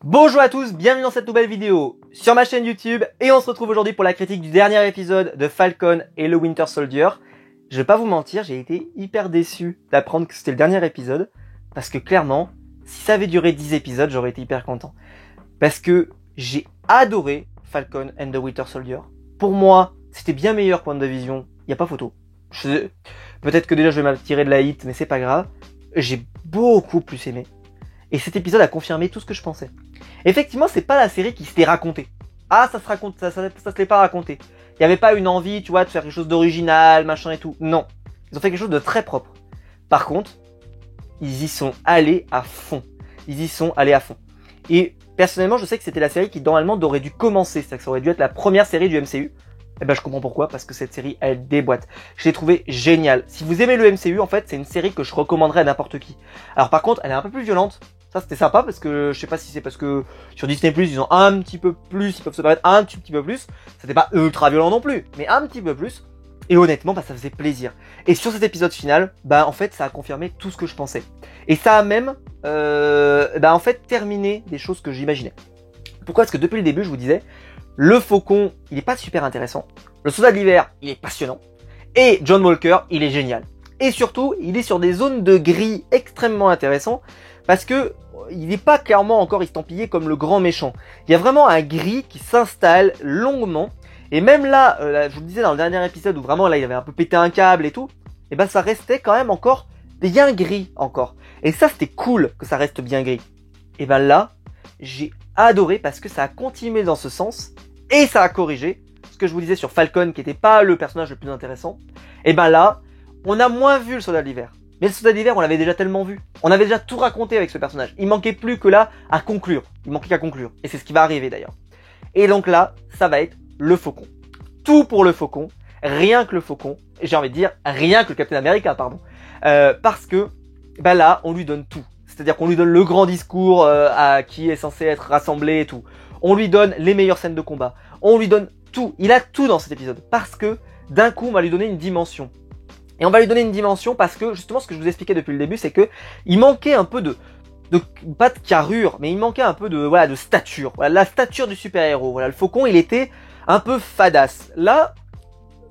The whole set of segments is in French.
Bonjour à tous, bienvenue dans cette nouvelle vidéo sur ma chaîne YouTube et on se retrouve aujourd'hui pour la critique du dernier épisode de Falcon et le Winter Soldier. Je vais pas vous mentir, j'ai été hyper déçu d'apprendre que c'était le dernier épisode parce que clairement, si ça avait duré 10 épisodes, j'aurais été hyper content. Parce que j'ai adoré Falcon and the Winter Soldier. Pour moi, c'était bien meilleur que WandaVision, y a pas photo. Peut-être que déjà je vais m'attirer de la hit, mais c'est pas grave. J'ai beaucoup plus aimé. Et cet épisode a confirmé tout ce que je pensais. Effectivement, c'est pas la série qui s'était racontée. Ah, ça se raconte, ça se l'est pas raconté. Il y avait pas une envie, tu vois, de faire quelque chose d'original, machin et tout. Non. Ils ont fait quelque chose de très propre. Par contre, ils y sont allés à fond. Et personnellement, je sais que c'était la série qui, normalement, aurait dû commencer. C'est-à-dire que ça aurait dû être la première série du MCU. Eh ben, je comprends pourquoi, parce que cette série, elle déboîte. Je l'ai trouvée géniale. Si vous aimez le MCU, en fait, c'est une série que je recommanderais à n'importe qui. Alors, par contre, elle est un peu plus violente. Ça, c'était sympa, parce que, je sais pas si c'est parce que sur Disney+, ils ont un petit peu plus, ils peuvent se permettre un petit peu plus. C'était pas ultra violent non plus, mais un petit peu plus. Et honnêtement, bah, ça faisait plaisir. Et sur cet épisode final, bah, en fait, ça a confirmé tout ce que je pensais. Et ça a même, en fait, terminé des choses que j'imaginais. Pourquoi? Parce que depuis le début, je vous disais, le Faucon, il est pas super intéressant. Le Soldat de l'Hiver, il est passionnant. Et John Walker, il est génial. Et surtout, il est sur des zones de gris extrêmement intéressants parce que il n'est pas clairement encore estampillé comme le grand méchant. Il y a vraiment un gris qui s'installe longuement. Et même là, je vous le disais dans le dernier épisode où vraiment là, il avait un peu pété un câble et tout, et ben ça restait quand même encore bien gris encore. Et ça, c'était cool que ça reste bien gris. Et ben là, j'ai adoré parce que ça a continué dans ce sens et ça a corrigé ce que je vous disais sur Falcon qui n'était pas le personnage le plus intéressant. Et ben là, on a moins vu le Soldat de l'Hiver. Mais le Soldat de l'Hiver, on l'avait déjà tellement vu. On avait déjà tout raconté avec ce personnage. Il manquait plus que là à conclure. Il manquait qu'à conclure. Et c'est ce qui va arriver d'ailleurs. Et donc là, ça va être le Faucon. Tout pour le Faucon. Rien que le Faucon. Et j'ai envie de dire, rien que le Captain America, pardon. Parce que, là, on lui donne tout. C'est-à-dire qu'on lui donne le grand discours qui est censé être rassemblé et tout. On lui donne les meilleures scènes de combat. On lui donne tout. Il a tout dans cet épisode. Parce que, d'un coup, on va lui donner une dimension. Et on va lui donner une dimension parce que, justement, ce que je vous expliquais depuis le début, c'est que il manquait un peu pas de carrure, mais il manquait un peu de stature. Voilà, la stature du super-héros. Voilà, le Faucon, il était un peu fadasse. Là,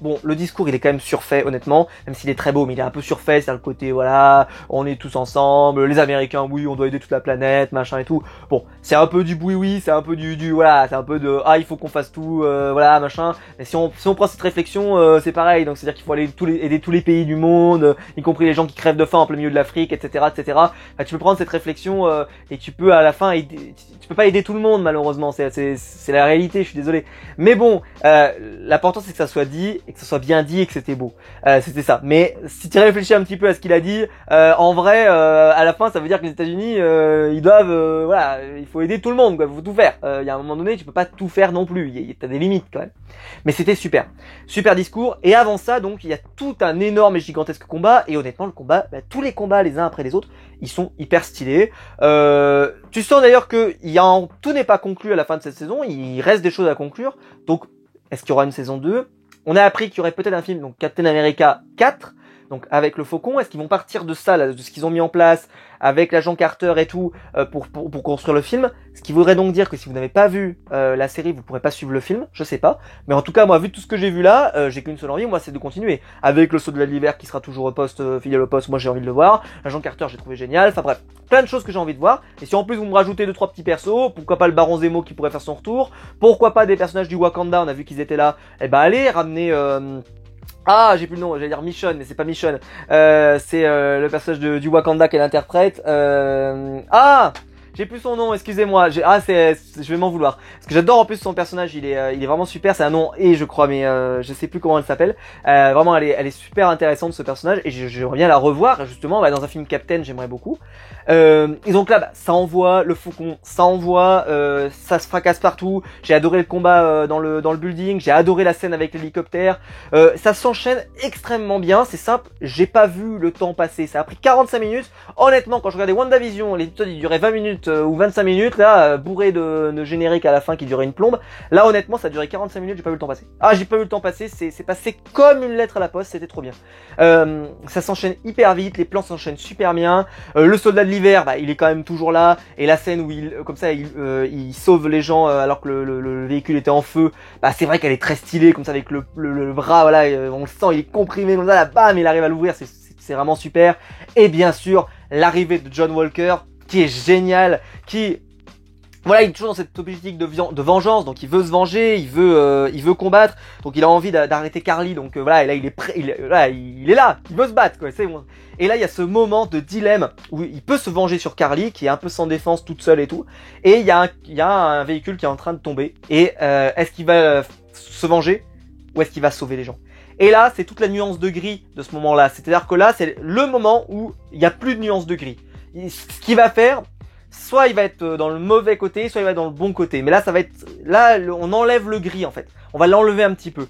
bon, le discours, il est quand même surfait, honnêtement, même s'il est très beau, mais il est un peu surfait, c'est le côté, voilà, on est tous ensemble, les Américains, oui, on doit aider toute la planète, machin et tout. Bon, c'est un peu du boui-oui, c'est un peu voilà, c'est un peu de, il faut qu'on fasse tout, voilà, machin. Mais si on prend cette réflexion, c'est pareil, donc c'est-à-dire qu'il faut aller aider tous les pays du monde, y compris les gens qui crèvent de faim en plein milieu de l'Afrique, etc., etc. Enfin, tu peux prendre cette réflexion, et tu peux, à la fin, tu peux pas aider tout le monde, malheureusement, c'est la réalité, je suis désolé. Mais bon, l'important c'est que ça soit dit, et que ce soit bien dit et que c'était beau. C'était ça. Mais si tu réfléchis un petit peu à ce qu'il a dit, en vrai, à la fin, ça veut dire que les États-Unis, ils doivent, voilà, il faut aider tout le monde, quoi. Il faut tout faire. Il y a un moment donné, tu peux pas tout faire non plus. T'as des limites quand même. Mais c'était super, super discours. Et avant ça, donc, il y a tout un énorme et gigantesque combat. Et honnêtement, le combat, tous les combats les uns après les autres, ils sont hyper stylés. Tu sens d'ailleurs que tout n'est pas conclu à la fin de cette saison. Il reste des choses à conclure. Donc, est-ce qu'il y aura une saison 2? On a appris qu'il y aurait peut-être un film, donc Captain America 4, donc avec le Faucon. Est-ce qu'ils vont partir de ça, là, de ce qu'ils ont mis en place, avec l'agent Carter et tout, pour construire le film? Ce qui voudrait donc dire que si vous n'avez pas vu la série, vous pourrez pas suivre le film, je sais pas. Mais en tout cas, moi, vu tout ce que j'ai vu là, j'ai qu'une seule envie, moi, c'est de continuer. Avec le Soldat de l'Hiver qui sera toujours au poste, fidèle au poste, moi j'ai envie de le voir. L'agent Carter, j'ai trouvé génial. Enfin bref, plein de choses que j'ai envie de voir. Et si en plus vous me rajoutez 2-3 petits persos, pourquoi pas le Baron Zemo qui pourrait faire son retour, pourquoi pas des personnages du Wakanda, on a vu qu'ils étaient là, allez, ramener... j'ai plus le nom, j'allais dire Michonne, mais c'est pas Michonne. C'est le personnage du Wakanda qu'elle interprète. J'ai plus son nom, excusez-moi. Je vais m'en vouloir. Parce que j'adore en plus son personnage, il est vraiment super. C'est un nom je crois, mais je sais plus comment elle s'appelle. Vraiment, elle est super intéressante ce personnage et j'aimerais bien la revoir. Justement, dans un film Captain, j'aimerais beaucoup. Et donc là, ça envoie le Faucon, ça envoie, ça se fracasse partout. J'ai adoré le combat dans le building. J'ai adoré la scène avec l'hélicoptère. Ça s'enchaîne extrêmement bien. C'est simple, j'ai pas vu le temps passer. Ça a pris 45 minutes. Honnêtement, quand je regardais WandaVision, l'épisode il durait 20 minutes ou 25 minutes, là, bourré de générique à la fin qui durait une plombe. Là, honnêtement, ça a duré 45 minutes, j'ai pas vu le temps passer. J'ai pas vu le temps passer, c'est passé comme une lettre à la poste, c'était trop bien. Ça s'enchaîne hyper vite, les plans s'enchaînent super bien. Le Soldat de l'hiver, bah il est quand même toujours là, et la scène où il sauve les gens alors que le véhicule était en feu, bah c'est vrai qu'elle est très stylée, comme ça avec le bras, voilà, on le sent, il est comprimé comme ça, là, bam, il arrive à l'ouvrir, c'est vraiment super. Et bien sûr, l'arrivée de John Walker, qui est génial, qui... Voilà, il est toujours dans cette optique de vengeance, donc il veut se venger, il veut combattre, donc il a envie d'arrêter Carly, donc voilà, et là il est prêt, il est là, il veut se battre, quoi, c'est bon. Et là il y a ce moment de dilemme où il peut se venger sur Carly, qui est un peu sans défense, toute seule et tout, et il y a un véhicule qui est en train de tomber, et est-ce qu'il va se venger, ou est-ce qu'il va sauver les gens? Et là, c'est toute la nuance de gris de ce moment-là, c'est-à-dire que là, c'est le moment où il n'y a plus de nuance de gris. Ce qu'il va faire, soit il va être dans le mauvais côté, soit il va être dans le bon côté. Mais là, ça va être... Là, on enlève le gris, en fait. On va l'enlever un petit peu.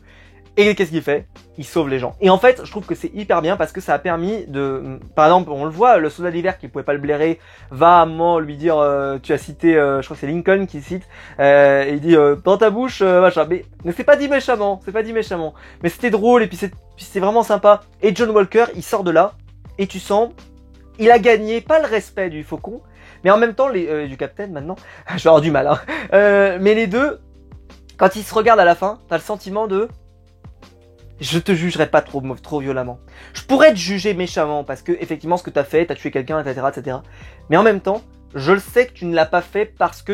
Et qu'est-ce qu'il fait? Il sauve les gens. Et en fait, je trouve que c'est hyper bien parce que ça a permis de... Par exemple, on le voit, le soldat d'hiver qui pouvait pas le blairer va à un moment lui dire... tu as cité... je crois que c'est Lincoln qui cite. Et il dit... dans ta bouche, machin. Mais c'est pas dit méchamment. C'est pas dit méchamment. Mais c'était drôle et puis c'est vraiment sympa. Et John Walker, il sort de là. Et tu sens... Il a gagné, pas le respect du faucon, mais en même temps, du capitaine maintenant, je vais avoir du mal, hein. Mais les deux, quand ils se regardent à la fin, t'as le sentiment de... Je te jugerai pas trop violemment. Je pourrais te juger méchamment, parce que effectivement, ce que t'as fait, t'as tué quelqu'un, etc., etc. Mais en même temps, je le sais que tu ne l'as pas fait parce que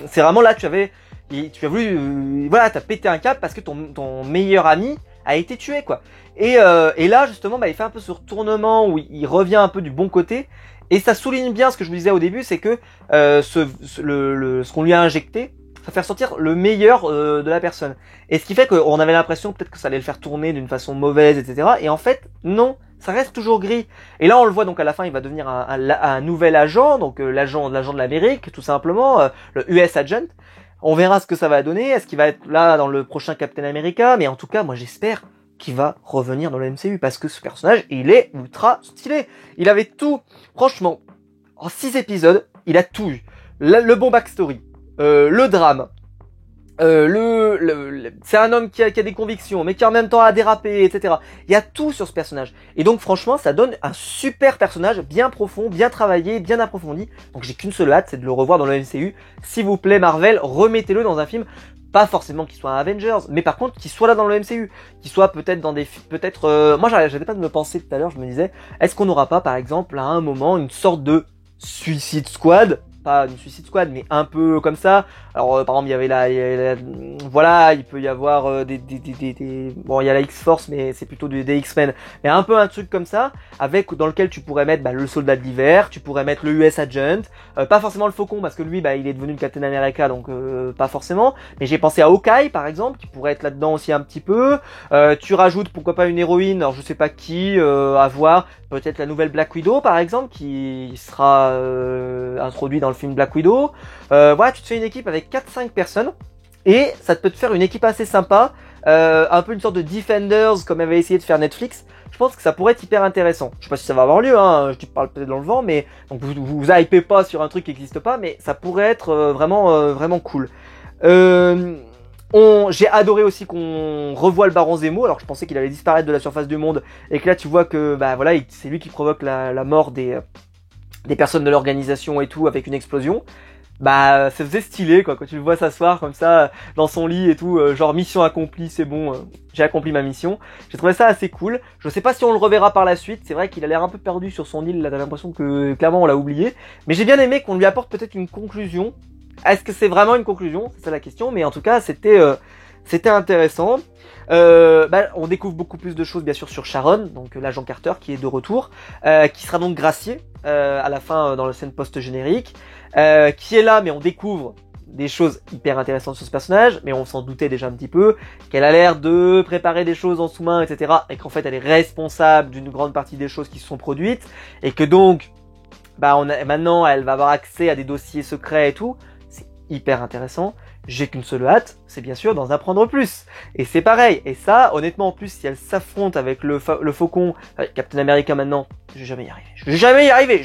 c'est vraiment là, tu as voulu, voilà, t'as pété un câble parce que ton meilleur ami a été tué, quoi. Et là, justement, bah, il fait un peu ce retournement où il revient un peu du bon côté. Et ça souligne bien ce que je vous disais au début, c'est que ce qu'on lui a injecté, ça fait ressortir le meilleur de la personne. Et ce qui fait qu'on avait l'impression peut-être que ça allait le faire tourner d'une façon mauvaise, etc. Et en fait, non, ça reste toujours gris. Et là, on le voit donc à la fin, il va devenir un nouvel agent, donc l'agent de l'Amérique, tout simplement, le US Agent. On verra ce que ça va donner. Est-ce qu'il va être là dans le prochain Captain America? Mais en tout cas, moi j'espère qu'il va revenir dans le MCU parce que ce personnage, il est ultra stylé. Il avait tout. Franchement, en 6 épisodes, il a tout eu. Le bon backstory, le drame, c'est un homme qui a des convictions, mais qui en même temps a dérapé, etc. Il y a tout sur ce personnage. Et donc franchement, ça donne un super personnage, bien profond, bien travaillé, bien approfondi. Donc j'ai qu'une seule hâte, c'est de le revoir dans le MCU. S'il vous plaît, Marvel, remettez-le dans un film. Pas forcément qu'il soit un Avengers, mais par contre qu'il soit là dans le MCU, qu'il soit peut-être dans des... moi j'arrêtais pas de me penser tout à l'heure, je me disais, est-ce qu'on n'aura pas par exemple à un moment une sorte de Suicide Squad? Pas une Suicide Squad, mais un peu comme ça. Alors par exemple il y avait voilà, il peut y avoir bon il y a la X-Force, mais c'est plutôt des X-Men, mais un peu un truc comme ça, avec dans lequel tu pourrais mettre le soldat de l'hiver, tu pourrais mettre le US Agent, pas forcément le Faucon parce que lui il est devenu le Captain America, donc pas forcément, mais j'ai pensé à Hawkeye par exemple qui pourrait être là-dedans aussi un petit peu. Tu rajoutes pourquoi pas une héroïne, alors je sais pas qui, à voir, peut-être la nouvelle Black Widow par exemple qui sera introduite dans le film Black Widow. Voilà, tu te fais une équipe avec 4-5 personnes et ça peut te faire une équipe assez sympa, un peu une sorte de Defenders comme avait essayé de faire Netflix. Je pense que ça pourrait être hyper intéressant. Je sais pas si ça va avoir lieu, hein, je te parle peut-être dans le vent, mais donc vous hypez pas sur un truc qui n'existe pas, mais ça pourrait être vraiment cool. J'ai adoré aussi qu'on revoie le Baron Zemo, alors que je pensais qu'il allait disparaître de la surface du monde, et que là tu vois que bah voilà, c'est lui qui provoque la mort des personnes de l'organisation et tout avec une explosion. Bah ça faisait stylé quoi, quand tu le vois s'asseoir comme ça dans son lit et tout, genre mission accomplie, c'est bon, j'ai accompli ma mission. J'ai trouvé ça assez cool. Je sais pas si on le reverra par la suite, c'est vrai qu'il a l'air un peu perdu sur son île, là t'as l'impression que clairement on l'a oublié, mais j'ai bien aimé qu'on lui apporte peut-être une conclusion. Est-ce que c'est vraiment une conclusion? C'est ça la question, mais en tout cas c'était intéressant. On découvre beaucoup plus de choses bien sûr sur Sharon, donc l'agent Carter qui est de retour, qui sera donc gracié à la fin dans la scène post-générique, qui est là, mais on découvre des choses hyper intéressantes sur ce personnage, mais on s'en doutait déjà un petit peu, qu'elle a l'air de préparer des choses en sous-main, etc., et qu'en fait elle est responsable d'une grande partie des choses qui se sont produites, et que donc maintenant elle va avoir accès à des dossiers secrets et tout. C'est hyper intéressant. J'ai qu'une seule hâte, c'est bien sûr d'en apprendre plus. Et c'est pareil. Et ça, honnêtement, en plus, si elle s'affronte avec le Faucon, Captain America maintenant, je vais jamais y arriver. Je vais jamais y arriver.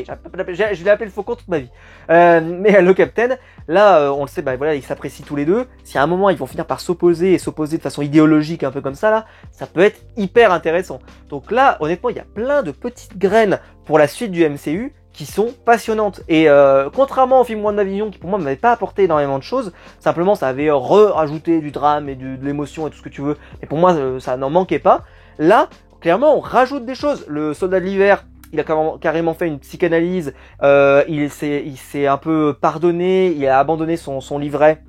Je l'ai appelé le Faucon toute ma vie. Mais le Captain, là, on le sait, voilà, ils s'apprécient tous les deux. Si à un moment ils vont finir par s'opposer de façon idéologique, un peu comme ça, là, ça peut être hyper intéressant. Donc là, honnêtement, il y a plein de petites graines pour la suite du MCU qui sont passionnantes. Et contrairement au film WandaVision, qui pour moi ne m'avait pas apporté énormément de choses, simplement ça avait rajouté du drame et de l'émotion et tout ce que tu veux, et pour moi ça n'en manquait pas. Là, clairement, on rajoute des choses. Le soldat de l'hiver, il a carrément fait une psychanalyse, il s'est un peu pardonné, il a abandonné son livret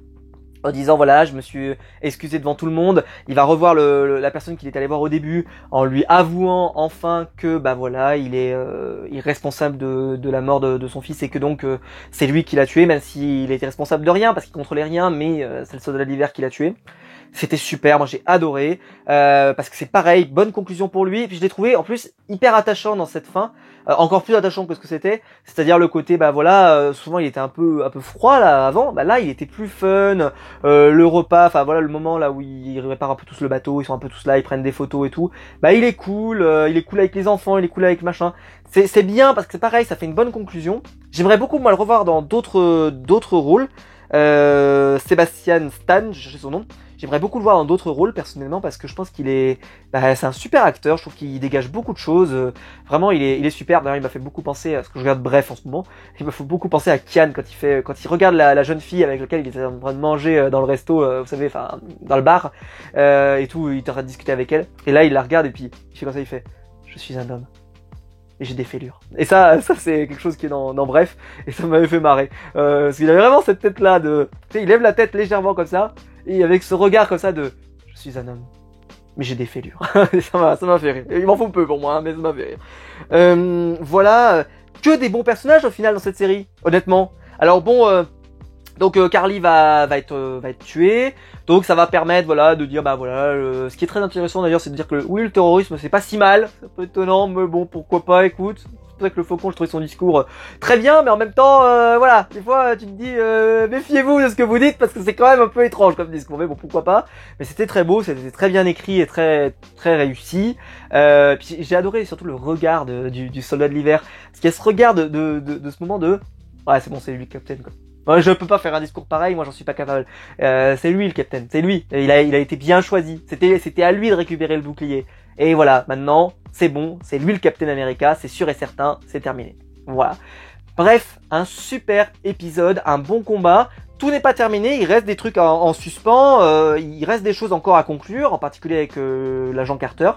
en disant voilà, je me suis excusé devant tout le monde. Il va revoir la personne qu'il est allé voir au début en lui avouant enfin que bah voilà, il est responsable de la mort de son fils et que donc c'est lui qui l'a tué, même s'il était responsable de rien parce qu'il contrôlait rien, mais c'est le soldat de l'hiver qui l'a tué. C'était super, moi j'ai adoré, parce que c'est pareil, bonne conclusion pour lui, et puis je l'ai trouvé en plus hyper attachant dans cette fin, encore plus attachant que ce que c'était, c'est-à-dire le côté, bah voilà, souvent il était un peu froid là avant, bah là il était plus fun, le repas, enfin voilà le moment là où ils réparent un peu tous le bateau, ils sont un peu tous là, ils prennent des photos et tout, bah il est cool avec les enfants, il est cool avec machin, c'est bien parce que c'est pareil, ça fait une bonne conclusion. J'aimerais beaucoup moi le revoir dans d'autres rôles, Sebastian Stan, je sais son nom. J'aimerais beaucoup le voir dans d'autres rôles personnellement parce que je pense qu'il est, c'est un super acteur. Je trouve qu'il dégage beaucoup de choses. Vraiment, il est super. D'ailleurs, il m'a fait beaucoup penser à ce que je regarde Bref en ce moment. Il m'a fait beaucoup penser à Kian quand il regarde la jeune fille avec laquelle il était en train de manger dans le resto, vous savez, enfin dans le bar et tout. Il était en train de discuter avec elle. Et là, il la regarde et puis il fait comme ça, il fait, je suis un homme. Et j'ai des fêlures. Et ça c'est quelque chose qui est dans Bref. Et ça m'avait fait marrer. Parce qu'il avait vraiment cette tête-là de, tu sais, il lève la tête légèrement comme ça. Et avec ce regard comme ça de je suis un homme, mais j'ai des fêlures. ça m'a fait rire. Il m'en faut peu pour moi, hein, mais ça m'a fait rire. Voilà, que des bons personnages au final dans cette série, honnêtement. Alors bon, donc Carly va être tuée, donc ça va permettre voilà de dire bah voilà ce qui est très intéressant d'ailleurs c'est de dire que oui le terrorisme c'est pas si mal, c'est un peu étonnant mais bon pourquoi pas, écoute. C'est pour ça que le Faucon, je trouvais son discours très bien, mais en même temps, voilà, des fois tu te dis méfiez-vous de ce que vous dites parce que c'est quand même un peu étrange comme discours, mais bon pourquoi pas. Mais c'était très beau, c'était très bien écrit et très réussi. Puis j'ai adoré surtout le regard du soldat de l'hiver, parce qu'il y a ce regard de ce moment de ouais c'est bon c'est lui le capitaine quoi. Moi, je peux pas faire un discours pareil, moi j'en suis pas capable. C'est lui le capitaine, c'est lui. Il a été bien choisi. C'était à lui de récupérer le bouclier. Et voilà, maintenant, c'est bon, c'est lui le Captain America, c'est sûr et certain, c'est terminé. Voilà. Bref, un super épisode, un bon combat. Tout n'est pas terminé, il reste des trucs en suspens, il reste des choses encore à conclure, en particulier avec l'agent Carter.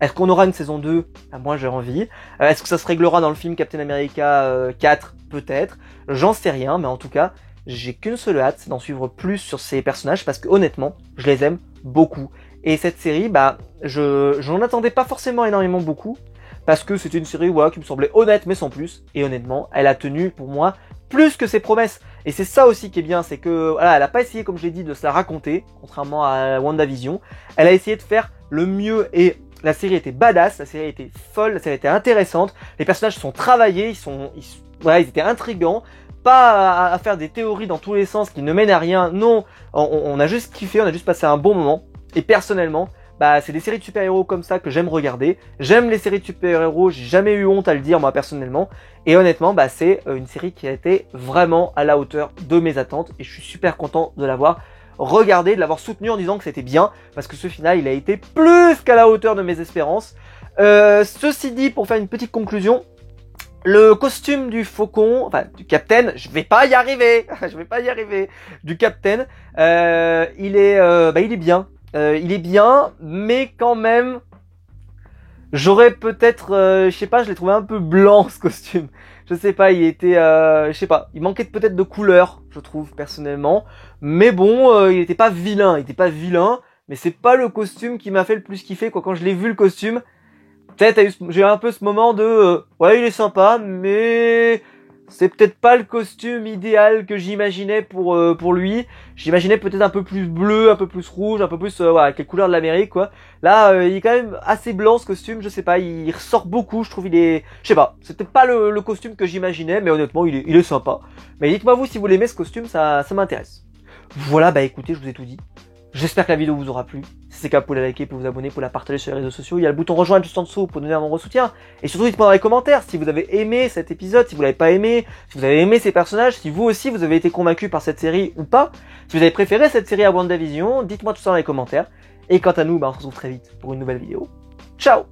Est-ce qu'on aura une saison 2 ? Moi j'ai envie. Est-ce que ça se réglera dans le film Captain America 4 ? Peut-être. J'en sais rien, mais en tout cas, j'ai qu'une seule hâte, c'est d'en suivre plus sur ces personnages parce que honnêtement, je les aime beaucoup. Et cette série, j'en attendais pas forcément énormément beaucoup parce que c'était une série qui me semblait honnête mais sans plus. Et honnêtement, elle a tenu pour moi plus que ses promesses. Et c'est ça aussi qui est bien, c'est que voilà, elle a pas essayé, comme je l'ai dit, de se la raconter, contrairement à WandaVision. Elle a essayé de faire le mieux et la série était badass, la série était folle, la série était intéressante. Les personnages sont travaillés, ils étaient intrigants. Pas à faire des théories dans tous les sens qui ne mènent à rien. Non, on a juste kiffé, on a juste passé un bon moment. Et personnellement, c'est des séries de super-héros comme ça que j'aime regarder. J'aime les séries de super-héros, j'ai jamais eu honte à le dire moi personnellement. Et honnêtement, c'est une série qui a été vraiment à la hauteur de mes attentes. Et je suis super content de l'avoir regardé, de l'avoir soutenu en disant que c'était bien. Parce que ce final, il a été plus qu'à la hauteur de mes espérances. Ceci dit, pour faire une petite conclusion, le costume du Faucon, enfin du Captain, je vais pas y arriver, du Captain, il est bien. Il est bien, mais quand même, j'aurais peut-être, je sais pas, je l'ai trouvé un peu blanc ce costume. Je sais pas, il était, je sais pas, il manquait peut-être de couleur, je trouve personnellement. Mais bon, il était pas vilain, mais c'est pas le costume qui m'a fait le plus kiffer quoi. Quand je l'ai vu le costume, peut-être j'ai un peu ce moment de, ouais il est sympa, mais c'est peut-être pas le costume idéal que j'imaginais pour lui. J'imaginais peut-être un peu plus bleu, un peu plus rouge, un peu plus avec les couleurs de l'Amérique quoi. Là, il est quand même assez blanc ce costume, je sais pas, il ressort beaucoup, je trouve je sais pas, c'était pas le costume que j'imaginais, mais honnêtement, il est sympa. Mais dites-moi vous si vous l'aimez ce costume, ça m'intéresse. Voilà, écoutez, je vous ai tout dit. J'espère que la vidéo vous aura plu. Si c'est le cas, vous pouvez la liker, vous pouvez vous abonner, vous pouvez la partager sur les réseaux sociaux. Il y a le bouton rejoindre juste en dessous pour donner un nombre de soutien. Et surtout, dites-moi dans les commentaires si vous avez aimé cet épisode, si vous l'avez pas aimé, si vous avez aimé ces personnages, si vous aussi vous avez été convaincu par cette série ou pas. Si vous avez préféré cette série à WandaVision, dites-moi tout ça dans les commentaires. Et quant à nous, on se retrouve très vite pour une nouvelle vidéo. Ciao!